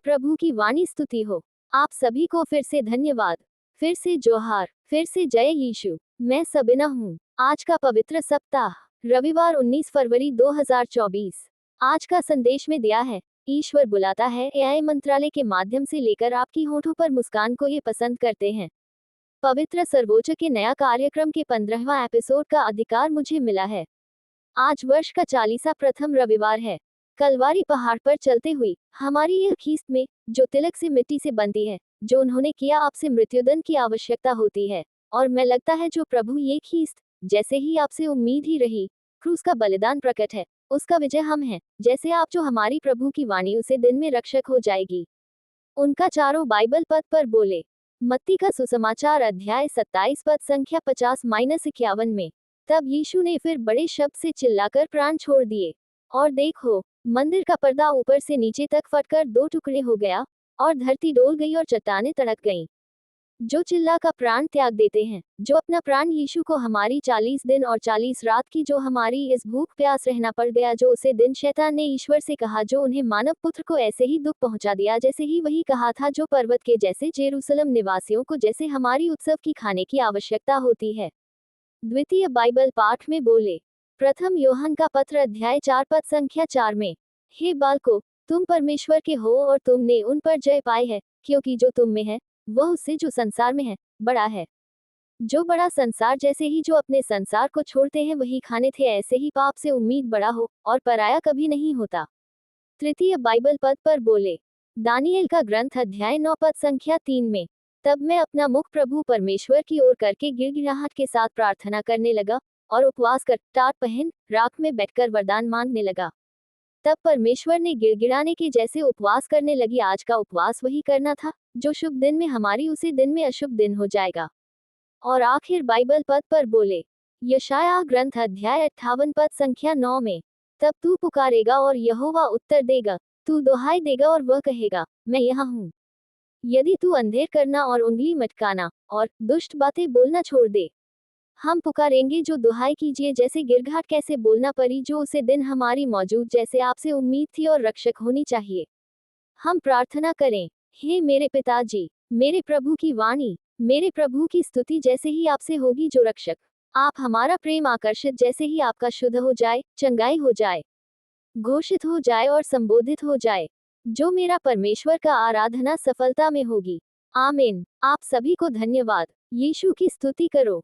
प्रभु की वाणी स्तुति हो। आप सभी को फिर से धन्यवाद, फिर से जोहार, फिर से जय यीशु। मैं सबीना हूँ। आज का पवित्र सप्ताह रविवार 19 फरवरी 2024। आज का संदेश में दिया है, ईश्वर बुलाता है एआई मंत्रालय के माध्यम से लेकर आपकी होठों पर मुस्कान को ये पसंद करते हैं। पवित्र सर्वोच्च के नया कार्यक्रम के 15वां एपिसोड का अधिकार मुझे मिला है। आज वर्ष का 40वां प्रथम रविवार है। कलवारी पहाड़ पर चलते हुए हमारी यह खीस्त में जो तिलक से मिट्टी से बनती है, जो उन्होंने किया, आपसे मृत्युदंड की आवश्यकता होती है। और मैं लगता है जो प्रभु ये खीस्त जैसे ही आपसे उम्मीद ही रही, क्रूस का बलिदान प्रकट है, उसका विजय हम हैं। जैसे आप जो हमारी प्रभु की वाणी उसे दिन में रक्षक हो जाएगी। उनका चारों बाइबल पद पर बोले। मत्ती का सुसमाचार अध्याय 27 पद संख्या 50-51 में। तब यीशु ने फिर बड़े शब्द से चिल्लाकर प्राण छोड़ दिए। और देखो, मंदिर का पर्दा ऊपर से नीचे तक फटकर 2 टुकड़े हो गया, और धरती डोल गई और चट्टानें तड़क गईं। जो चिल्ला का प्राण त्याग देते हैं, जो अपना प्राण यीशु को हमारी 40 दिन और 40 रात की जो हमारी इस भूख प्यास रहना पड़ गया, जो उसे दिन शैतान ने ईश्वर से कहा, जो उन्हें मानव पुत्र को ऐसे ही दुख पहुंचा दिया जैसे ही वही कहा था, जो पर्वत के जैसे जेरूसलम निवासियों को जैसे हमारी उत्सव की खाने की आवश्यकता होती है। द्वितीय बाइबल पाठ में बोले। प्रथम यूहन्ना का पत्र अध्याय 4 पद संख्या 4 में। हे बालकों, तुम परमेश्वर के हो और तुमने उन पर जय पाई है, क्योंकि जो तुम में है वह उससे जो संसार में है बड़ा है। जो बड़ा संसार, जैसे ही जो अपने संसार को छोड़ते हैं वही खाने थे, ऐसे ही पाप से उम्मीद बड़ा हो और पराया कभी नहीं होता। तृतीय बाइबल पद पर बोले। दानिएल का ग्रंथ अध्याय 9 पद संख्या 3 में। तब मैं अपना मुख प्रभु परमेश्वर की ओर करके गिड़गिड़ाहट के साथ प्रार्थना करने लगा और उपवास कर टाट पहन राख में बैठकर वरदान मांगने लगा। तब परमेश्वर ने गिड़गिड़ाने के जैसे उपवास करने लगी। आज का उपवास वही करना था जो शुभ दिन में हमारी उसी दिन में अशुभ दिन हो जाएगा। और आखिर बाइबल पद पर बोले। यशायाह ग्रंथ अध्याय 58 पद संख्या 9 में। तब तू पुकारेगा और यहोवा उत्तर देगा, तू दुहाई देगा और वह कहेगा, मैं यहाँ हूँ। यदि तू अंधेर करना और उंगली मटकाना और दुष्ट बातें बोलना छोड़ दे, हम पुकारेंगे जो दुहाई कीजिए, जैसे गिड़गिड़ाहट कैसे बोलना पड़ी, जो उसे दिन हमारी मौजूद जैसे आपसे उम्मीद थी और रक्षक होनी चाहिए। हम प्रार्थना करें। हे मेरे पिताजी, मेरे प्रभु की वाणी, मेरे प्रभु की स्तुति जैसे ही आपसे होगी जो रक्षक, आप हमारा प्रेम आकर्षित जैसे ही आपका शुद्ध हो जाए, चंगाई हो जाए, घोषित हो जाए और संबोधित हो जाए, जो मेरा परमेश्वर का आराधना सफलता में होगी। आमीन। आप सभी को धन्यवाद। यीशु की स्तुति करो।